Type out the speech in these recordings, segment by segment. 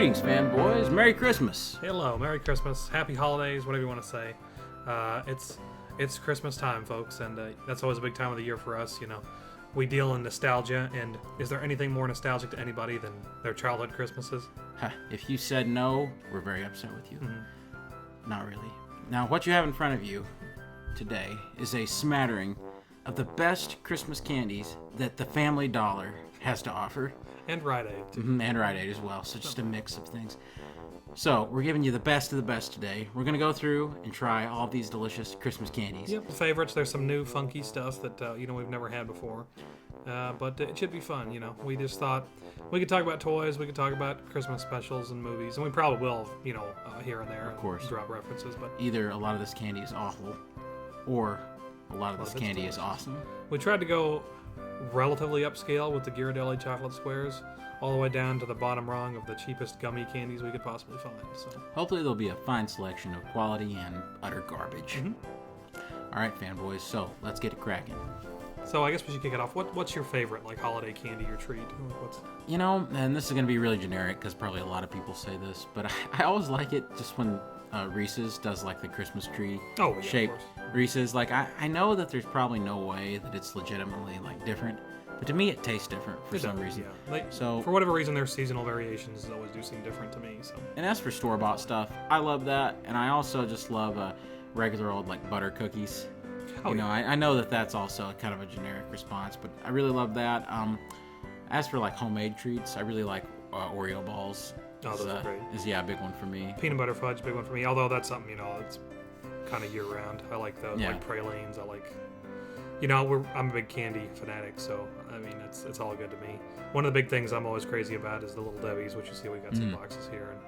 Greetings, fanboys. Merry Christmas. Hello, Merry Christmas, Happy Holidays, whatever you want to say. It's Christmas time, folks, and that's always a big time of the year for us. You know, we deal in nostalgia, and is there anything more nostalgic to anybody than their childhood Christmases? If you said no, we're very upset with you. Not really. Now, what you have in front of you today is a smattering of the best Christmas candies that the Family Dollar has to offer. And Rite Aid, too. And Rite Aid as well, so just a mix of things. So, we're giving you the best of the best today. We're going to go through and try all these delicious Christmas candies. Yep, favorites. There's some new funky stuff that, we've never had before. But it should be fun, you know. We just thought we could talk about toys, we could talk about Christmas specials and movies, and we probably will, here and there. Of course. Drop references, but Either a lot of this candy is awful, or a lot of this candy is awesome. we tried to go relatively upscale with the Ghirardelli chocolate squares, all the way down to the bottom rung of the cheapest gummy candies we could possibly find. So Hopefully there'll be a fine selection of quality and utter garbage. All right, fanboys, so let's get it cracking. So I guess we should kick it off. What's your favorite, holiday candy or treat? And this is going to be really generic because probably a lot of people say this, but I always like it just when Reese's does the Christmas tree shape Reese's. I know that there's probably no way that it's legitimately different, but to me it tastes different for some reason. Yeah. So for whatever reason, their seasonal variations always do seem different to me. So. And as for store-bought stuff, I love that, and I also just love regular old butter cookies. I know that that's also kind of a generic response, but I really love that. As for homemade treats, I really like Oreo balls. Oh, those are great. A big one for me. Peanut butter fudge, big one for me. Although that's something it's kind of year round. I like those. Yeah. I like pralines. I like. I'm a big candy fanatic, so it's all good to me. One of the big things I'm always crazy about is the Little Debbie's, which you see we got some boxes here, and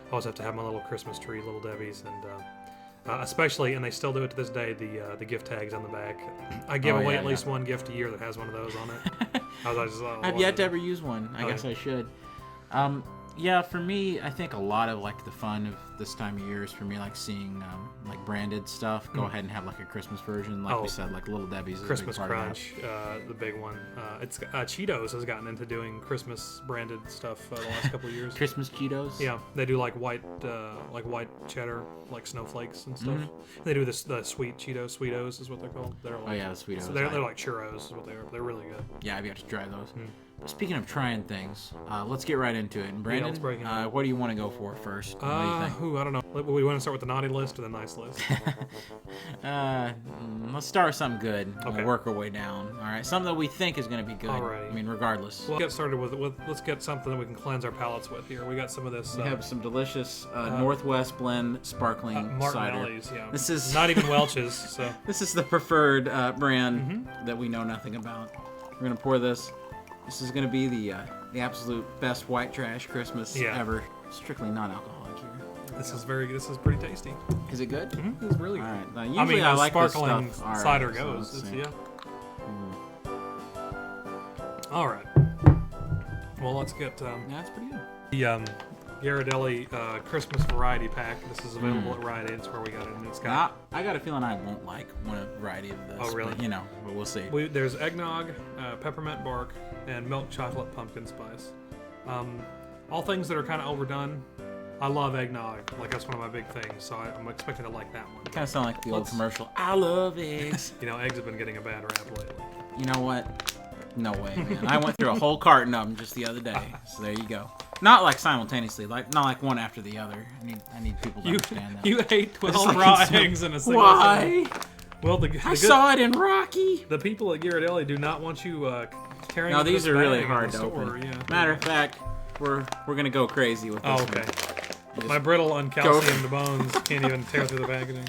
I always have to have my little Christmas tree, Little Debbie's, and especially, and they still do it to this day, the gift tags on the back. I give away at least one gift a year that has one of those on it. I've yet to ever use one. I guess I should. For me, I think a lot of the fun of this time of year is for me seeing branded stuff. Go ahead and have a Christmas version, we said, Little Debbie's. Christmas Crunch, the big one. It's Cheetos has gotten into doing Christmas branded stuff the last couple of years. Christmas Cheetos. Yeah, they do white cheddar, snowflakes and stuff. They do the sweet Cheetos. Sweetos is what they're called. They're the Sweetos. So they're like churros is what they are. They're really good. Yeah, I've got to try those. Speaking of trying things, let's get right into it. And Brandon, what do you want to go for first? What do you think? I don't know. We want to start with the naughty list or the nice list? Let's start with something good. Okay. We'll work our way down. All right, something that we think is going to be good. Alrighty. Regardless. We'll get started with let's get something that we can cleanse our palates with here. We got some of this. We have some delicious Northwest Blend sparkling cider. Martinelli's, yeah. This is not even Welch's. So this is the preferred brand that we know nothing about. We're gonna pour this. This is going to be the absolute best white trash Christmas ever. Strictly non-alcoholic here. This is pretty tasty. Is it good? It's really good. All right. Now, usually I like sparkling this stuff. cider right, goes. So All right. Well, let's get. That's pretty good. The Ghirardelli Christmas variety pack. This is available at Rite Aid. It's where we got it. And it's got. I got a feeling I won't like one variety of this. Oh, really? But, but we'll see. There's eggnog, peppermint bark, and milk chocolate pumpkin spice. All things that are kind of overdone. I love eggnog. That's one of my big things. So I'm expecting to like that one. Kind of sound like the old commercial. I love eggs. Eggs have been getting a bad rap lately. You know what? No way, man. I went through a whole carton of them just the other day. So there you go. Not simultaneously, not one after the other. I need people to understand that. You ate 12 raw eggs in a single Why? Well, I saw it in Rocky. The people at Ghirardelli do not want you carrying. No, these are really hard to store, open. Yeah. Matter of fact, we're gonna go crazy with this. Oh, okay. My brittle, uncalciumed bones can't even tear through the packaging.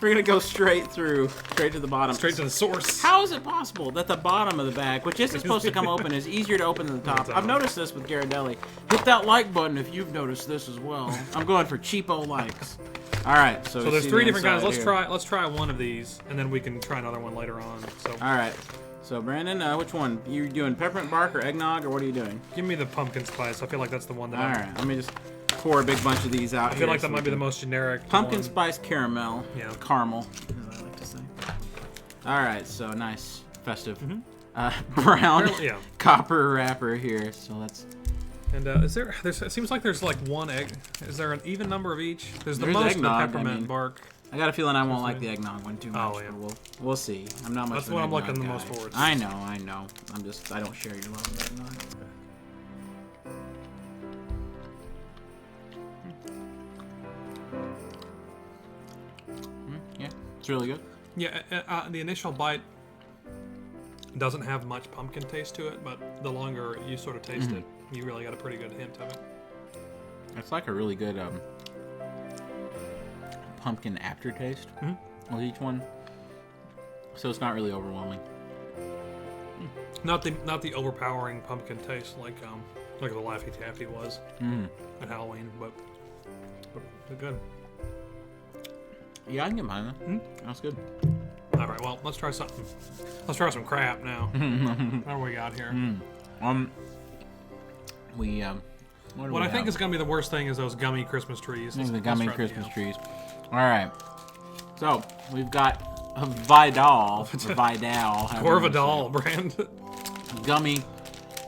We're gonna go straight to the bottom. Straight to the source. How is it possible that the bottom of the bag, which isn't supposed to come open, is easier to open than the top? I've noticed this with Ghirardelli. Hit that like button if you've noticed this as well. I'm going for cheapo likes. All right, so there's three different kinds. Let's try one of these, and then we can try another one later on. So. All right. So Brandon, which one? You doing peppermint bark or eggnog, or what are you doing? Give me the pumpkin spice. I feel like that's the one that. All right. Let me just pour a big bunch of these out. I feel like that might be the most generic. Pumpkin spice caramel. Yeah. Caramel, as I like to say. All right. So nice, festive. Brown copper wrapper here. So let's And it seems like there's like one egg. Is there an even number of each? There's the most eggnog, the peppermint bark. I got a feeling I won't like the eggnog one too much. Oh, yeah. We'll see. I'm not much. That's what I'm looking the most forward to. I know. I don't share your love of eggnog. Yeah, it's really good. Yeah, the initial bite doesn't have much pumpkin taste to it, but the longer you sort of taste it, you really got a pretty good hint of it. It's like a really good pumpkin aftertaste with each one, so it's not really overwhelming. Not the overpowering pumpkin taste like the Laffy Taffy was at Halloween, but they're good. Yeah, I can get mine. That's good. All right, well, let's try something. Let's try some crap now. What do we got here? What I think is going to be the worst thing is those gummy Christmas trees. The gummy Christmas trees. All right. So we've got a Vidal, Corvidal brand. Gummy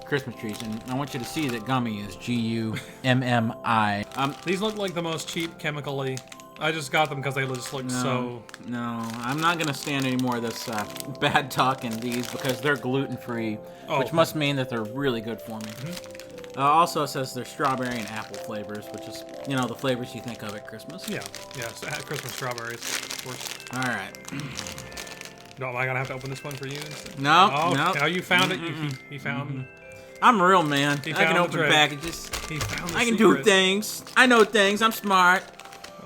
Christmas trees, and I want you to see that gummy is G-U-M-M-I. These look like the most cheap chemically. I just got them because they just look so... No, I'm not going to stand any more of this bad talk in these because they're gluten-free, which must mean that they're really good for me. Also, it says they're strawberry and apple flavors, which is, the flavors you think of at Christmas. Yeah, so Christmas strawberries, of course. All right. No, am I going to have to open this one for you? No, Now you found it. You found... I'm a real man. I can open packages. He found the I can do things. I know things. I'm smart.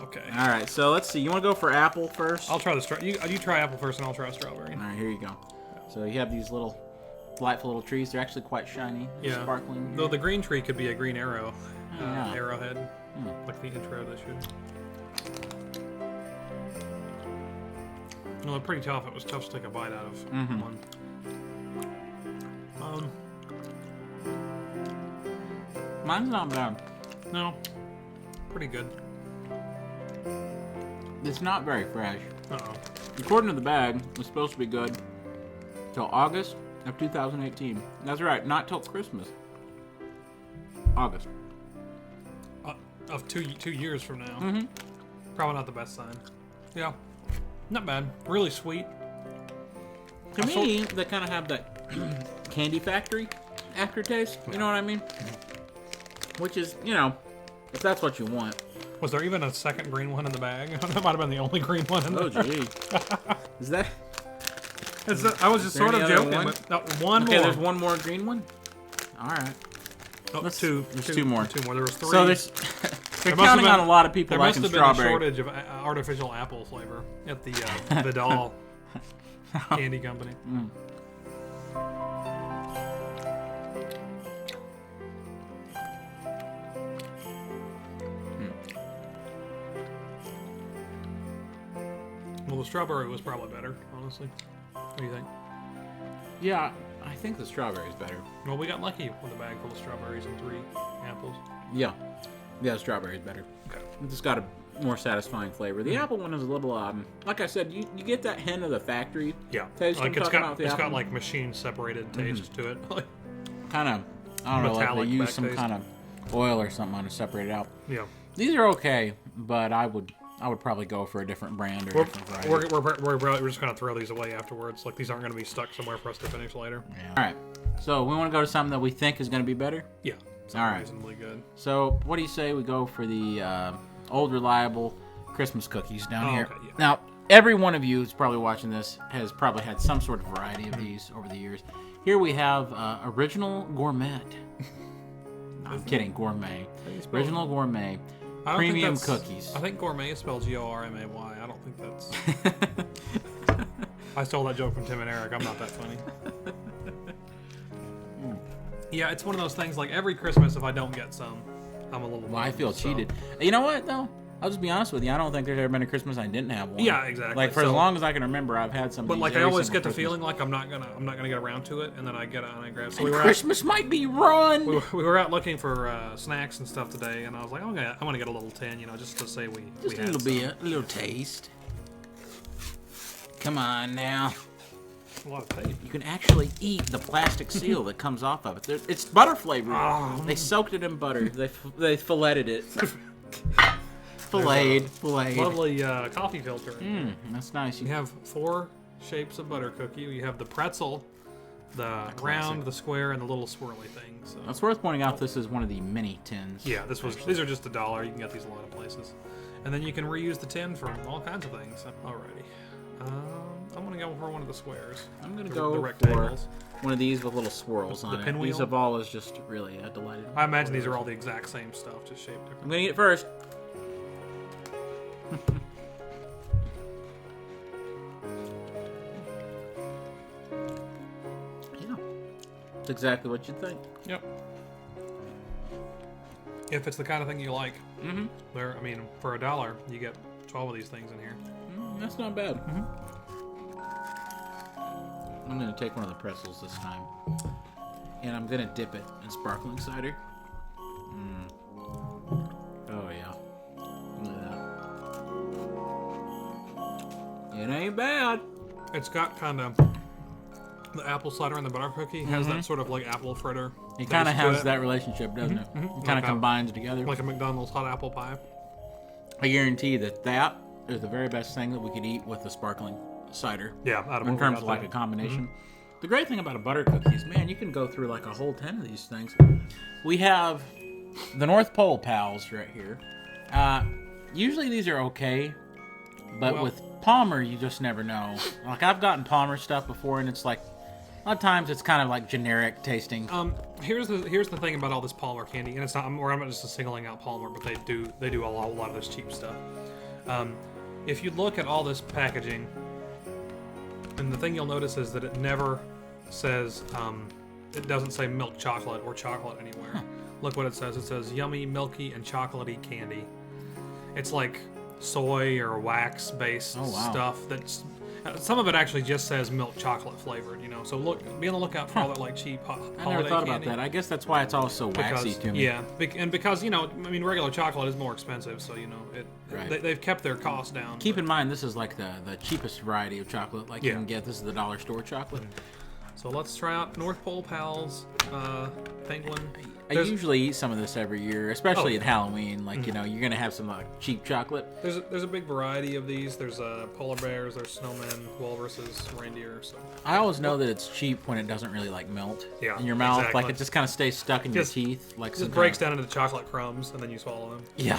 Okay. All right, so let's see. You want to go for apple first? I'll try the you try apple first, and I'll try strawberry. All right, here you go. So you have these delightful little trees. They're actually quite shiny, sparkling. Though the green tree could be a green arrow, arrowhead, like the intro of the shoot. Well, they're pretty tough. It was tough to take a bite out of one. Mine's not bad. No, pretty good. It's not very fresh. Uh-oh. According to the bag, it's supposed to be good till August of 2018. That's right, not till Christmas. August. Of two years from now. Probably not the best sign. Yeah, not bad. Really sweet. To me, they kind of have that candy factory aftertaste. You know what I mean? Which is, if that's what you want. Was there even a second green one in the bag? That might have been the only green one in the bag. Oh, gee. Is that... I was just sort of joking. But one more. Okay, there's one more green one? All right. Oh, There's two more. There was three. So they're counting on a lot of people liking strawberry. There must have been a shortage of artificial apple flavor at the Vidal candy company. Well, the strawberry was probably better, honestly. What do you think? Yeah, I think the strawberry is better. Well, we got lucky with a bag full of strawberries and 3 apples. Yeah, the strawberry is better. Okay. It's just got a more satisfying flavor. The apple one is a little, like I said, you get that hint of the factory taste. Like it's got like machine separated taste to it. Kind of, I don't know, like they use some kind of oil or something on to separate it out. Yeah. These are okay, but I would probably go for a different brand or different variety. We're just gonna throw these away afterwards. Like these aren't gonna be stuck somewhere for us to finish later. Yeah. All right. So we want to go to something that we think is gonna be better. Yeah. All right. Reasonably good. So what do you say we go for the old reliable Christmas cookies down here? Okay, yeah. Now every one of you who's probably watching this has probably had some sort of variety of these over the years. Here we have original gourmet. No, I'm kidding, gourmet. Original gourmet. Premium cookies. I think gourmet is spelled G-O-R-M-A-Y. I don't think that's... I stole that joke from Tim and Eric. I'm not that funny. Yeah, it's one of those things, like every Christmas, if I don't get some, I'm a little... Well, I feel cheated. You know what, though? I'll just be honest with you. I don't think there's ever been a Christmas I didn't have one. Yeah, exactly. Like for as long as I can remember, I've had some. But like I always get the feeling like I'm not gonna get around to it, and then I get it and I grab. So Christmas might be run. We were out looking for snacks and stuff today, and I was like, okay, I'm gonna get a little tin, just to say we just a little bit, a little taste. Come on now. A lot of tape. You can actually eat the plastic seal that comes off of it. It's butter flavored. Oh. They soaked it in butter. They filleted it. Filleted. Lovely coffee filter. That's nice. You have 4 shapes of butter cookie. You have the pretzel, the round, the square, and the little swirly thing. So it's worth pointing out this is one of the mini tins. Yeah, these are just $1. You can get these a lot of places. And then you can reuse the tin for all kinds of things. Alrighty. I'm going to go for one of the squares. I'm going to go for one of these with little swirls on it. Pinwheel? These have all is just really a delight. I imagine these are all the exact same stuff, just shaped different. I'm going to eat it first. Yeah. It's exactly what you'd think. Yep. If it's the kind of thing you like. Mm-hmm. I mean, for $1, you get 12 of these things in here. That's not bad. I'm going to take one of the pretzels this time. And I'm going to dip it in sparkling cider. Oh, yeah. Look at that. It ain't bad. It's got kind of... The apple cider and the butter cookie has that sort of like apple fritter. It kind of has that relationship, doesn't it? It kind of combines together. Like a McDonald's hot apple pie. I guarantee that is the very best thing that we could eat with the sparkling cider. Yeah, in terms of like a combination. The great thing about a butter cookie is, man, you can go through like a whole 10 of these things. We have the North Pole Pals right here. Usually these are okay, but with Palmer, you just never know. Like I've gotten Palmer stuff before, and it's like a lot of times it's kind of like generic tasting. Here's the thing about all this Palmer candy, and it's not. I'm not just singling out Palmer, but they do a lot of this cheap stuff. If you look at all this packaging, and the thing you'll notice is that it never says, it doesn't say milk chocolate or chocolate anywhere. Huh. Look what it says. It says yummy, milky, and chocolatey candy. It's like soy or wax-based stuff. That's some of it actually just says milk chocolate flavored. So be on the lookout for all that like cheap holiday candy. I never thought about that. I guess that's why it's all so waxy to me. Yeah, and because regular chocolate is more expensive, so they've kept their costs down. Keep in mind, this is like the cheapest variety of chocolate you can get. This is the dollar store chocolate. So let's try out North Pole Pals Penguin. I usually eat some of this every year, especially at Halloween. You're gonna have some cheap chocolate. There's a big variety of these. There's polar bears, there's snowmen, walruses, reindeer. So I always know that it's cheap when it doesn't really melt in your mouth. Exactly. Like it just kind of stays stuck in your teeth. Like just breaks down into chocolate crumbs and then you swallow them. Yeah,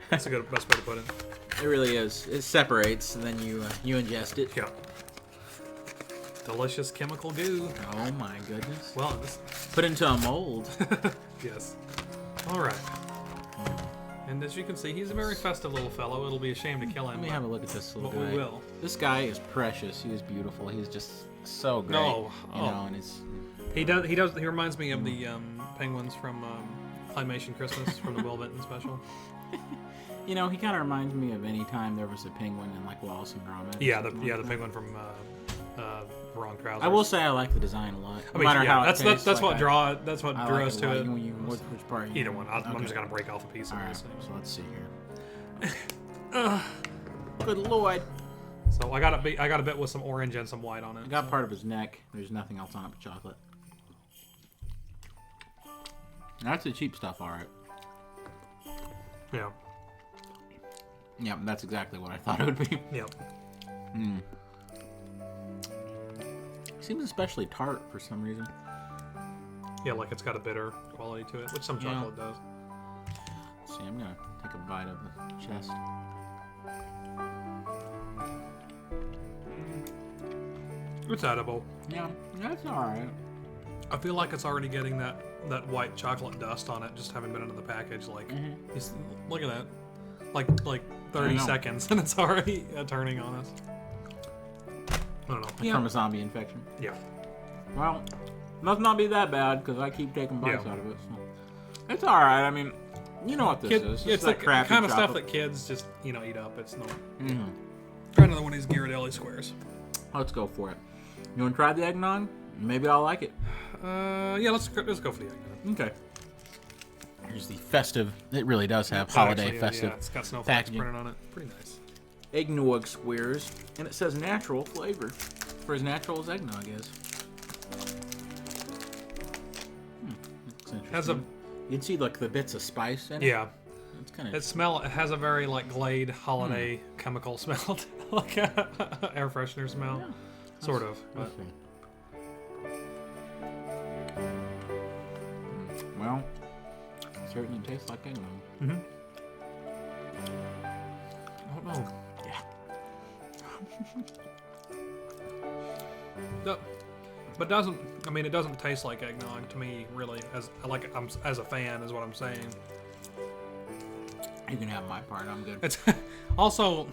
that's a good best way to put it. It really is. It separates and then you ingest it. Yeah. Delicious chemical goo. Oh my goodness. Well, put into a mold. Yes. All right. And as you can see, he's a very festive little fellow. It'll be a shame to kill him. Let me have a look at this little guy. We will. This guy is precious. He is beautiful. He's just so great. And it's he reminds me of the penguins from Claymation Christmas from the Will Vinton special. He kind of reminds me of any time there was a penguin in Wallace and Gromit. Yeah, the penguin from Wrong Trousers. I will say I like the design a lot. No matter how that's it tastes, what drew us to it. Which part? Either one. I'm just gonna break off a piece of this. So let's see here. Good lord. So I got a bit with some orange and some white on it. I got part of his neck. There's nothing else on it but chocolate. That's the cheap stuff, all right. Yeah. Yeah, that's exactly what I thought it would be. Yeah. Seems especially tart for some reason. Yeah, like it's got a bitter quality to it, which some chocolate does. Let's see, I'm gonna take a bite of the chest. It's edible. Yeah, that's alright. I feel like it's already getting that white chocolate dust on it, just having been into the package. Look at that. Like 30 seconds, and it's already turning on us. I don't know. From a zombie infection. Yeah. Well, must not be that bad because I keep taking bites out of it. So. It's all right. I mean, you know what this is. It's the kind of stuff that kids just eat up. It's no. Try another one of these Ghirardelli squares. Let's go for it. You want to try the eggnog? Maybe I'll like it. Yeah. Let's go for the eggnog. Okay. Here's the festive. It really does have holiday festive. Yeah, it's got snowflakes printed on it. Pretty nice. Eggnog squares, and it says natural flavor. for as natural as eggnog is. That's interesting. You can see like the bits of spice in it. Yeah. It's kind of. It has a very like Glade holiday chemical smell, like a air freshener smell, sort of. But. Well, it certainly tastes like eggnog. Mm-hmm. I don't know. Yeah. But it doesn't taste like eggnog to me, really. As a fan, is what I'm saying. You can have my part. I'm good. It's also,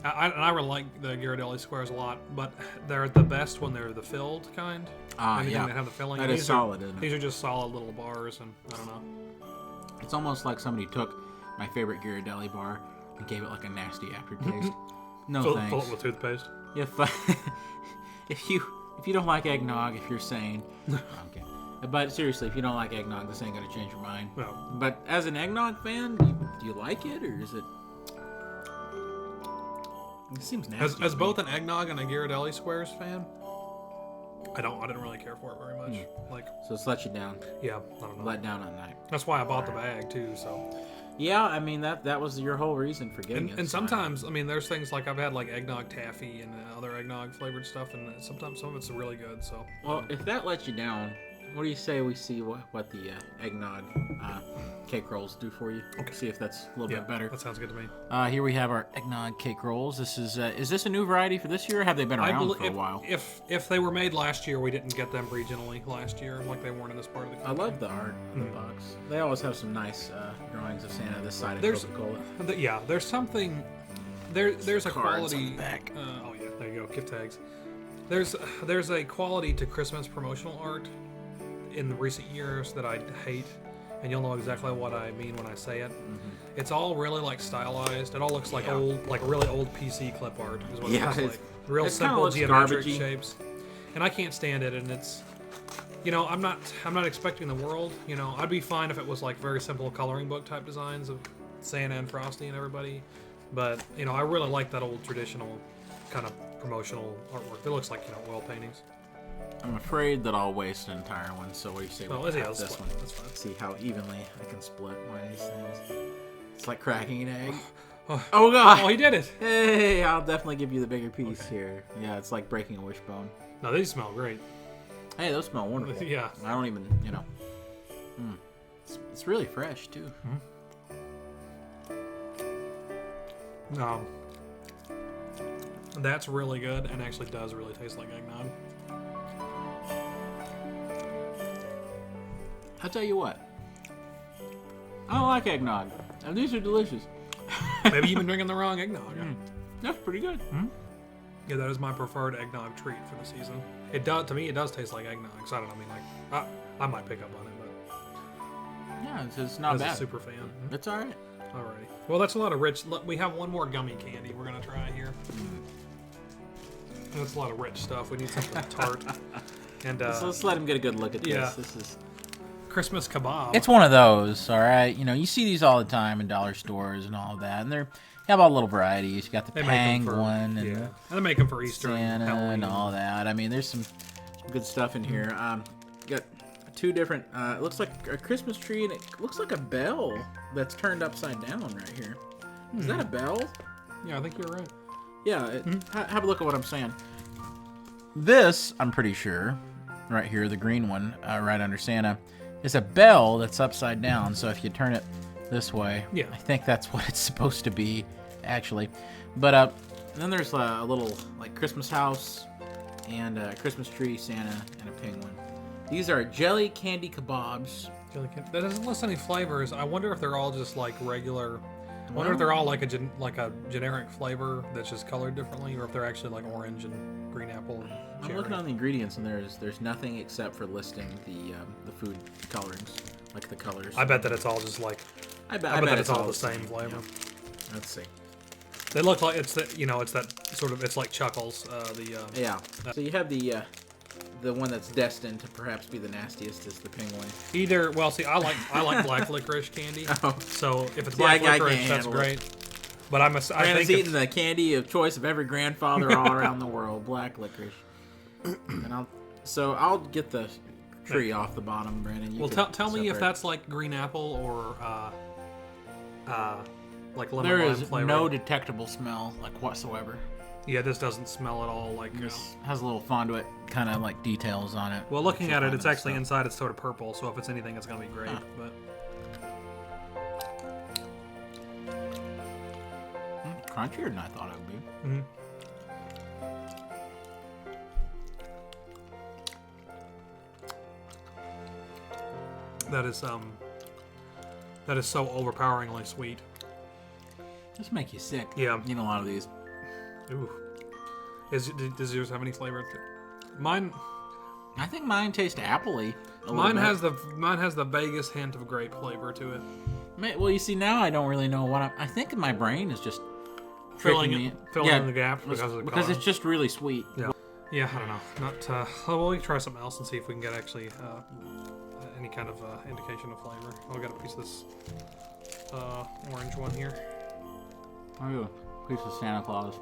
I really like the Ghirardelli squares a lot, but they're the best when they're the filled kind. Yeah. They have the filling. That is solid, isn't it? These are just solid little bars, and I don't know. It's almost like somebody took my favorite Ghirardelli bar and gave it like a nasty aftertaste. No thanks. Fill it with toothpaste. If you don't like eggnog, if you're sane, okay. But seriously, if you don't like eggnog, this ain't gonna change your mind. No. But as an eggnog fan, do you like it, or is it? It seems nasty. As both an eggnog and a Ghirardelli squares fan, I didn't really care for it very much. So it's let you down. Yeah, I don't know. Let down on that. That's why I bought the bag too. So. Yeah, I mean that was your whole reason for getting it. And sometimes, I mean, there's things like I've had like eggnog taffy and other eggnog flavored stuff, and sometimes some of it's really good. So. Well, if that lets you down, what do you say we see what the eggnog cake rolls do for you? Okay. See if that's a little bit better. That sounds good to me. Here we have our eggnog cake rolls. This is this a new variety for this year, or have they been around for a while? If they were made last year, we didn't get them regionally last year, like they weren't in this part of the country. I love the art of the box. They always have some nice drawings of Santa this side of Coca-Cola. There's something. There's a Cards quality. on the back. Oh yeah, there you go. Gift tags. There's a quality to Christmas promotional art in the recent years that I hate, and you'll know exactly what I mean when I say it. Mm-hmm. It's all really like stylized. It all looks like really old PC clip art is what it looks like. Real simple geometric shapes. And I can't stand it, and it's I'm not expecting the world. I'd be fine if it was like very simple coloring book type designs of Santa and Frosty and everybody. But I really like that old traditional kind of promotional artwork. It looks like oil paintings. I'm afraid that I'll waste an entire one, so what do you say we have this one? That's fine. Let's see how evenly I can split one of these things. It's like cracking an egg. Oh god! Oh, he did it! Hey, I'll definitely give you the bigger piece here. Yeah, it's like breaking a wishbone. No, these smell great. Hey, those smell wonderful. Yeah. I don't even, It's really fresh, too. No. That's really good, and actually does really taste like eggnog. I'll tell you what. I don't like eggnog, and these are delicious. Maybe you've been drinking the wrong eggnog. That's pretty good. Yeah, that is my preferred eggnog treat for the season. To me, it does taste like eggnog. So I don't know. I mean, I might pick up on it, but yeah, it's not bad. As a super fan, it's all right. Alrighty. Well, that's a lot of rich. We have one more gummy candy we're gonna try here. That's a lot of rich stuff. We need something tart. And so let's let him get a good look at this. Yeah. This is Christmas kebab. It's one of those, all right. You see these all the time in dollar stores and all of that, and they have all little varieties. You got the Penguin and they make them for Easter Santa and all that. I mean, there's some good stuff in here. Got two different. It looks like a Christmas tree, and it looks like a bell that's turned upside down right here. Is that a bell? Yeah, I think you're right. Yeah. Have a look at what I'm saying. This, I'm pretty sure, right here, the green one, right under Santa, is a bell that's upside down. So if you turn it this way, I think that's what it's supposed to be, actually. But then there's a little like Christmas house and a Christmas tree, Santa, and a penguin. These are jelly candy kebabs. That doesn't list any flavors. I wonder if they're all just like regular. I wonder if they're all like a generic flavor that's just colored differently, or if they're actually like orange and green apple and cherry. I'm looking on the ingredients, and there's nothing except for listing the food colorings, like the colors. I bet that it's all just like. I bet it's all the same flavor. Yeah. Let's see. They look like it's that it's that sort of like Chuckles. So you have the one that's destined to perhaps be the nastiest is the penguin. I like black licorice candy. Oh. So if it's black licorice, that's great. But I Brandon's think eating the candy of choice of every grandfather all around the world, black licorice. And I'll get the tree off the bottom, Brandon. Well, tell me if that's like green apple or like lemon there lime is flavor. no detectable smell like whatsoever. Yeah, this doesn't smell at all like. This has a little fondant kind of like details on it. Well, looking at it, it's actually inside. It's sort of purple, so if it's anything, it's gonna be grape. But crunchier than I thought it would be. mm-hmm. That is so overpoweringly sweet. This make you sick. Yeah, eating a lot of these. Ooh. Does yours have any flavor? Mine. I think mine tastes appley. Mine has the vaguest hint of grape flavor to it. Well, you see, now I don't really know what I think my brain is just filling in the gap because it's just really sweet. Yeah, I don't know. Not. Well, we can try something else and see if we can get actually any kind of indication of flavor. Oh, we got a piece of this orange one here. Oh, yeah. Piece of Santa Claus.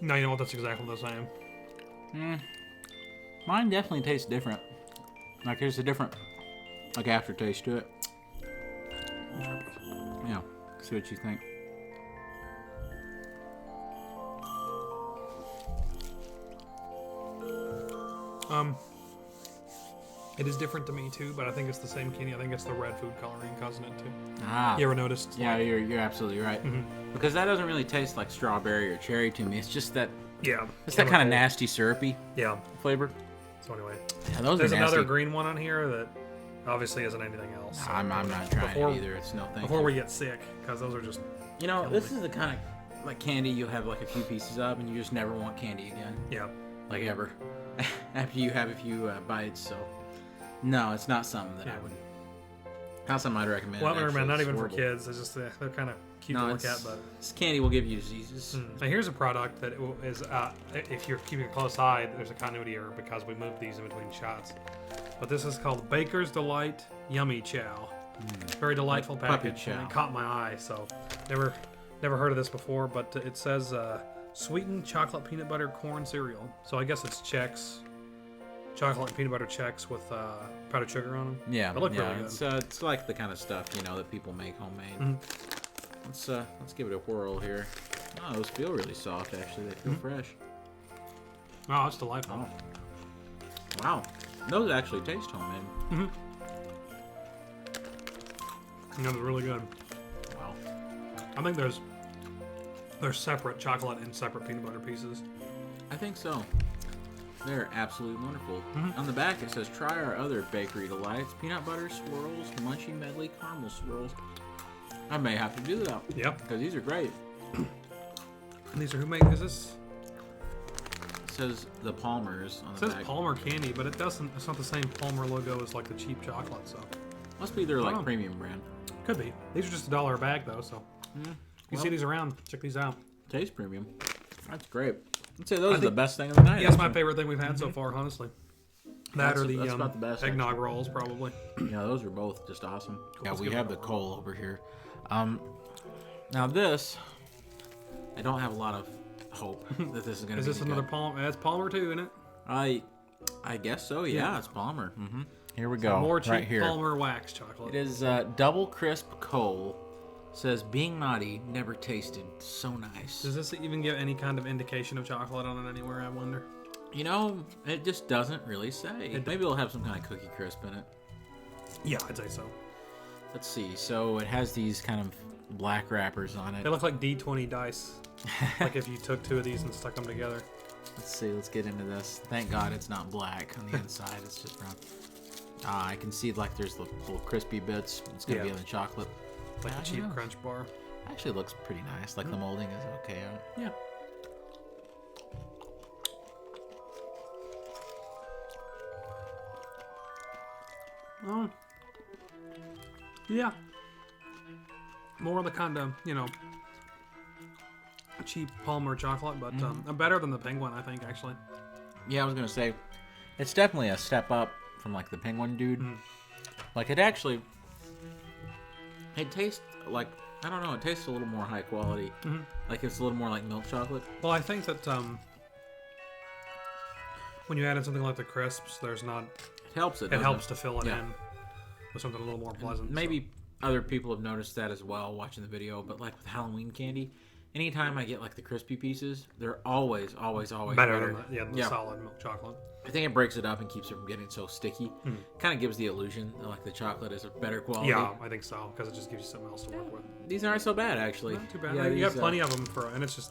No, you know what? That's exactly the same. Mine definitely tastes different. Like there's a different, like aftertaste to it. Yeah. See what you think. It is different to me too, but I think it's the same candy. I think it's the red food coloring causing it too. Ah. You ever noticed? Yeah, you're absolutely right. Mm-hmm. Because that doesn't really taste like strawberry or cherry to me. It's just that. Yeah. It's that kind of nasty syrupy. Yeah. Flavor. So anyway, those there's are nasty. another green one on here that obviously isn't anything else. So I'm not trying it either. It's no thing. Before we get sick, because those are just. You know, this is the kind of like candy you'll have like a few pieces of, and you just never want candy again. Yeah. Like ever. After you have a few bites, so. No, it's not something that I would. Not something I'd recommend. Well, I recommend not even horrible. for kids. It's just they're kind of cute to look at, but this candy will give you diseases. Now here's a product that is if you're keeping a close eye, there's a continuity error because we moved these in between shots. But this is called Baker's Delight Yummy Chow. Very delightful package, and it caught my eye. So never heard of this before, but it says sweetened chocolate peanut butter corn cereal. So I guess it's Chex. Chocolate and peanut butter Chex with powdered sugar on them. Yeah, they look really good. It's like the kind of stuff that people make homemade. Let's give it a whirl here. Oh, those feel really soft. Actually, they feel fresh. Oh, it's delightful. Oh. Wow, those actually taste homemade. That was really good. Wow. I think there's separate chocolate and separate peanut butter pieces. I think so. They're absolutely wonderful. On the back it says, try our other bakery delights. Peanut butter swirls, munchy medley, caramel swirls. I may have to do that. Yep. Because these are great. These are who made this? It says the Palmers on the back. It says Palmer candy, but it's not the same Palmer logo as like the cheap chocolate, so. Must be their like premium brand. Could be. These are just $1 a bag though, so. You can see these around. Check these out. Taste premium. That's great. I'd say those are the best thing of the night. Yeah, that's my favorite thing we've had so far, honestly. That or the about the best, eggnog rolls, probably. Yeah, those are both just awesome. Yeah, we have the Cole over here. Now this, I don't have a lot of hope that this is going to be. Is this another Palmer? It's Palmer too, isn't it? I guess so. Yeah, it's Palmer. Here we go. More cheap right here. Palmer wax chocolate. It is double crisp Cole. Says, being naughty never tasted so nice. Does this even give any kind of indication of chocolate on it anywhere, I wonder? You know, it just doesn't really say. Maybe it'll have some kind of cookie crisp in it. Yeah, I'd say so. Let's see. So it has these kind of black wrappers on it. They look like D20 dice. Like if you took two of these and stuck them together. Let's see. Let's get into this. Thank God it's not black on the inside. It's just brown. I can see like there's the little crispy bits. It's going to be in the chocolate. Like a cheap Crunch bar. Actually looks pretty nice. Like the molding is okay. Yeah. Yeah. More of the kind of, cheap Palmer chocolate, but better than the Penguin, I think, actually. Yeah, I was going to say, it's definitely a step up from like the Penguin dude. Like it actually... It tastes like, I don't know, it tastes a little more high quality. Mm-hmm. Like it's a little more like milk chocolate. Well, I think that when you add in something like the crisps, there's not... It helps it, It helps to fill it in with something a little more pleasant. And maybe other people have noticed that as well watching the video, but like with Halloween candy, anytime I get like the crispy pieces, they're always better than the solid milk chocolate. I think it breaks it up and keeps it from getting so sticky. Kind of gives the illusion that like the chocolate is a better quality. Yeah, I think so, because it just gives you something else to work with. These aren't so bad, actually. Not too bad. Yeah, you got plenty of them and it's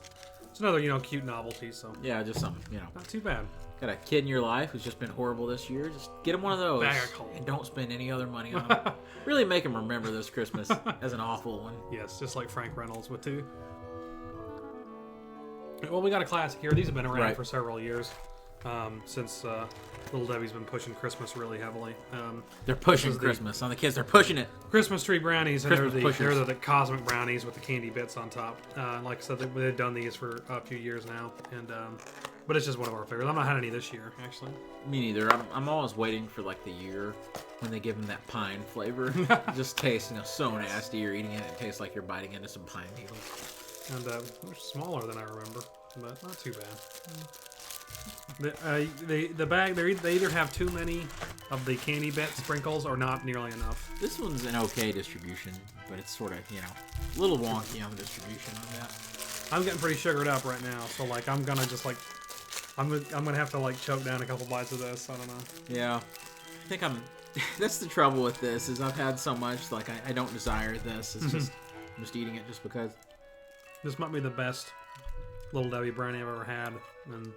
another cute novelty. So yeah, just something not too bad. Got a kid in your life who's just been horrible this year? Just get him one of those and don't spend any other money on them. Really make him remember this Christmas as an awful one. Yes, just like Frank Reynolds would too. Well, we got a classic here. These have been around for several years. Since Little Debbie's been pushing Christmas really heavily. They're pushing Christmas on the kids. They're pushing it. Christmas tree brownies, and they're the cosmic brownies with the candy bits on top. Like I said, they've done these for a few years now, and but it's just one of our favorites. I've not had any this year, actually. Me neither. I'm always waiting for like the year when they give them that pine flavor. Just tastes so nasty. You're eating it, it tastes like you're biting into some pine needles. And they're smaller than I remember, but not too bad. The bag, they either have too many of the candy bit sprinkles or not nearly enough. This one's an okay distribution, but it's sort of, a little wonky on the distribution on that. I'm getting pretty sugared up right now, so like I'm gonna just like I'm gonna have to like choke down a couple bites of this. I don't know. Yeah, I think that's the trouble with this is I've had so much like I don't desire this. It's just I'm just eating it just because. This might be the best Little Debbie brownie I've ever had, and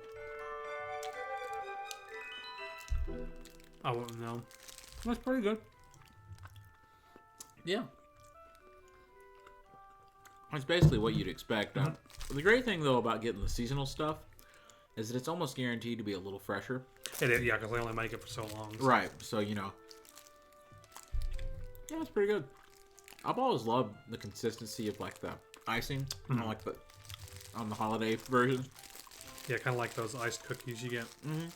I wouldn't know. That's pretty good. Yeah. It's basically what you'd expect. The great thing, though, about getting the seasonal stuff is that it's almost guaranteed to be a little fresher. It is, yeah, because they only make it for so long. So. Right. So, yeah, it's pretty good. I've always loved the consistency of, like, the icing on the holiday version. Yeah, kind of like those iced cookies you get. Mm-hmm.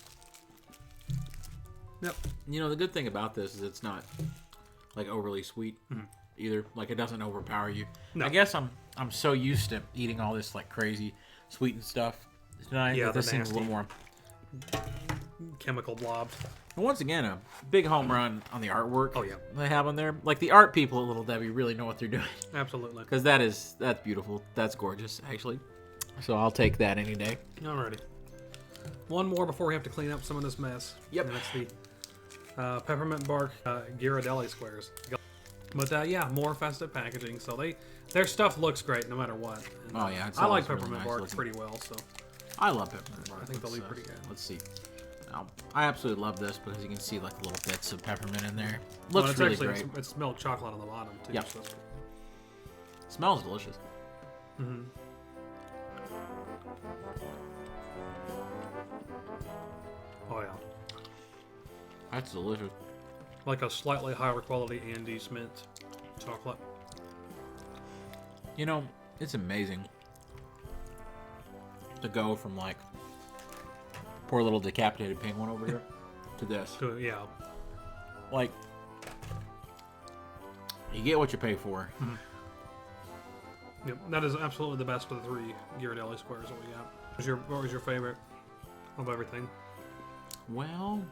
Yep. The good thing about this is it's not like overly sweet either. Like it doesn't overpower you. No. I guess I'm so used to eating all this like crazy sweetened stuff tonight. Yeah, this seems a little more chemical blob. And once again, a big home run on the artwork. Oh yeah, they have on there. Like the art people at Little Debbie really know what they're doing. Absolutely. Because that's beautiful. That's gorgeous, actually. So I'll take that any day. Alrighty. One more before we have to clean up some of this mess. Yep. And that's the peppermint bark Ghirardelli squares. But yeah, more festive packaging. So their stuff looks great no matter what. And, oh yeah, I like peppermint bark pretty well. So I love peppermint bark. I think they'll be pretty good. Let's see. I absolutely love this because you can see like little bits of peppermint in there. Looks really great. It's milk chocolate on the bottom too. Yep. So smells delicious. Mm-hmm. Oh yeah. That's delicious. Like a slightly higher quality Andes mint chocolate. It's amazing to go from like poor little decapitated penguin over here to this. Yeah. Like, you get what you pay for. Mm-hmm. Yep, that is absolutely the best of the three Ghirardelli squares that we got. What was your favorite of everything? Well,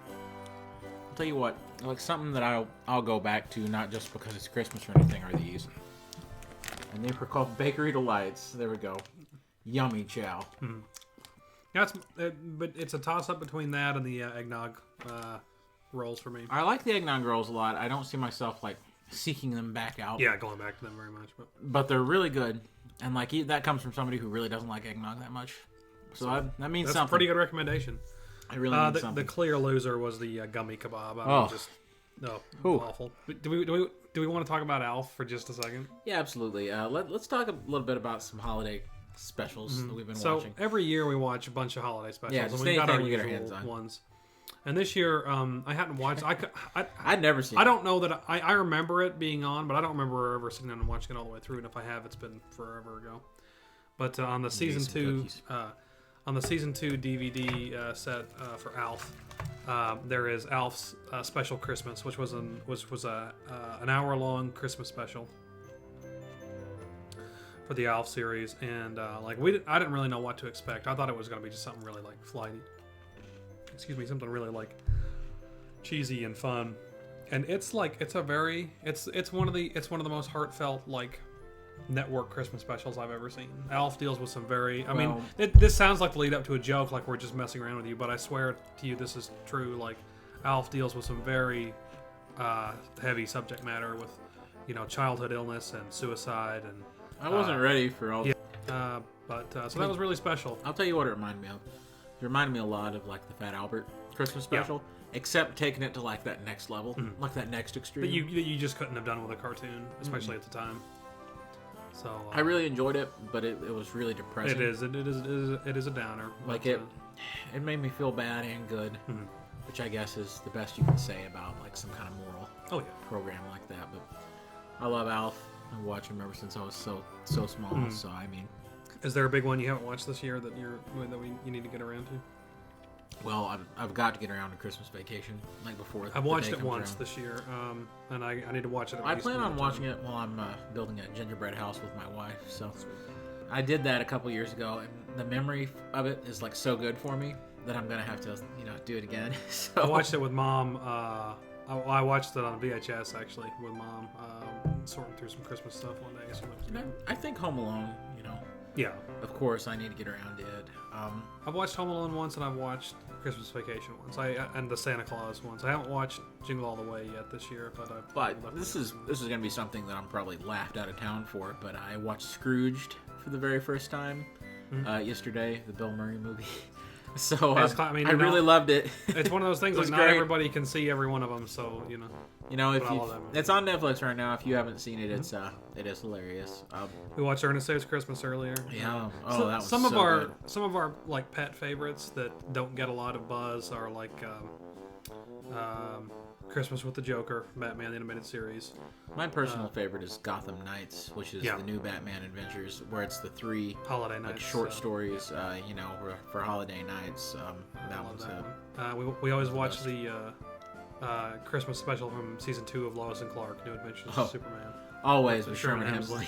I'll tell you what, like something that I'll go back to, not just because it's Christmas or anything, are these. And they were called Bakery Delights. There we go. Yummy chow. Mm-hmm. But it's a toss-up between that and the eggnog rolls for me. I like the eggnog rolls a lot. I don't see myself like seeking them back out. Yeah, going back to them very much. But they're really good, and like that comes from somebody who really doesn't like eggnog that much. So that means that's something. a pretty good recommendation. I really means something. The clear loser was the gummy kebab. Awful. But do we want to talk about Alf for just a second? Yeah, absolutely. Let's talk a little bit about some holiday specials that we've been watching. So every year we watch a bunch of holiday specials. Yeah, and we've got our usual ones. And this year, I hadn't watched. I'd never seen. I don't know that I remember it being on, but I don't remember ever sitting down and watching it all the way through. And if I have, it's been forever ago. But on the season 2 DVD set for Alf, there is Alf's Special Christmas, which was an hour-long Christmas special for the Alf series, and I didn't really know what to expect. I thought it was going to be just something really like flighty. Excuse me, something really like cheesy and fun. And it's one of the most heartfelt like network Christmas specials I've ever seen. Alf deals with some this sounds like the lead up to a joke, like we're just messing around with you, but I swear to you this is true. Like Alf deals with some very heavy subject matter with, childhood illness and suicide, and I wasn't ready for all. Yeah, so that was really special. I'll tell you what it reminded me of. It reminded me a lot of like the Fat Albert Christmas special, except taking it to like that next level, like that next extreme. That you just couldn't have done with a cartoon, especially at the time. So I really enjoyed it, but it was really depressing. It is a downer. Like it made me feel bad and good, which I guess is the best you can say about like some kind of moral program like that. But I love Alf. I've watched him ever since I was so small. So I mean, is there a big one you haven't watched this year that you need to get around to? Well, I've got to get around to Christmas Vacation, like before. I've watched it once this year, and I need to watch it. I plan on watching it while I'm building a gingerbread house with my wife. So I did that a couple years ago, and the memory of it is like so good for me that I'm gonna have to do it again. So I watched it with Mom. I watched it on VHS actually with Mom, sorting through some Christmas stuff one day. So I think Home Alone. Yeah. Of course, I need to get around to it. I've watched Home Alone once, and I've watched Christmas Vacation once. And the Santa Claus once. I haven't watched Jingle All the Way yet this year, but this is going to be something that I'm probably laughed out of town for. But I watched Scrooged for the very first time yesterday, the Bill Murray movie. So I really loved it. It's one of those things like not everybody can see every one of them. So it's on Netflix right now. If you haven't seen it, it is hilarious. We watched Ernest Saves Christmas earlier. Yeah. Oh, that was some of our like pet favorites that don't get a lot of buzz are like Christmas with the Joker, Batman the Animated Series. My personal favorite is Gotham Knights, which is the new Batman Adventures, where it's the 3 holiday nights, like short stories, for holiday nights. That one's we always watch the Christmas special from season 2 of Lois and Clark: New Adventures of Superman. Always with Sherman Hemsley.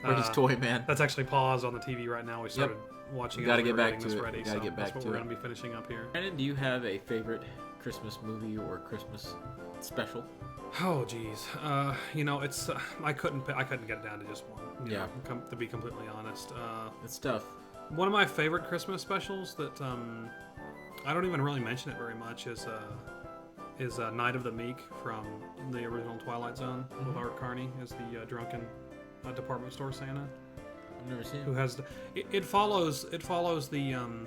Or his toy man. That's actually paused on the TV right now. We started watching it. Got to get back to it. Ready, so that's what we're going to be finishing up here. Brandon, do you have a favorite Christmas movie or Christmas special? Oh geez, it's I couldn't get it down to just one. To be completely honest, it's tough. One of my favorite Christmas specials that I don't even really mention it very much is Night of the Meek from the original Twilight Zone with Art Carney as the drunken department store Santa. I've never seen it. Who has it follows the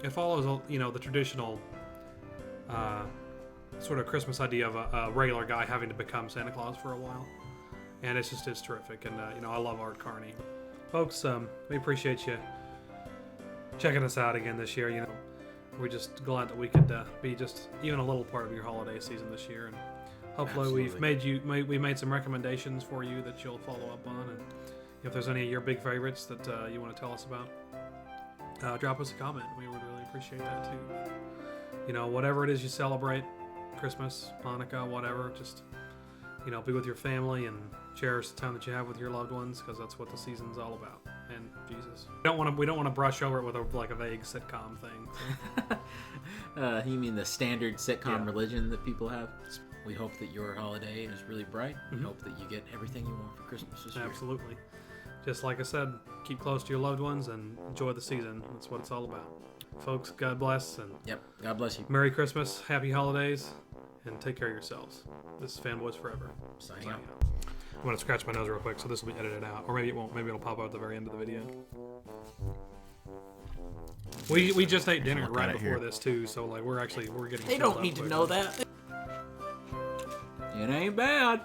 the traditional sort of Christmas idea of a regular guy having to become Santa Claus for a while, and it's terrific. And I love Art Carney, folks. We appreciate you checking us out again this year. We're just glad that we could be just even a little part of your holiday season this year, and hopefully we made some recommendations for you that you'll follow up on. And if there's any of your big favorites that you want to tell us about, drop us a comment. We would really appreciate that too. Whatever it is you celebrate, Christmas, Hanukkah, whatever, just be with your family and cherish the time that you have with your loved ones, because that's what the season's all about. And Jesus, we don't want to brush over it with a vague sitcom thing. You mean the standard sitcom religion that people have? We hope that your holiday is really bright. We hope that you get everything you want for Christmas this year. Absolutely. Just like I said, keep close to your loved ones and enjoy the season. That's what it's all about. Folks, God bless. And God bless you. Merry Christmas, Happy Holidays, and take care of yourselves. This is Fanboys Forever. Signing out. I'm going to scratch my nose real quick, so this will be edited out. Or maybe it won't. Maybe it'll pop out at the very end of the video. We just ate dinner right before this, too, so we're getting... They don't need to know that. It ain't bad.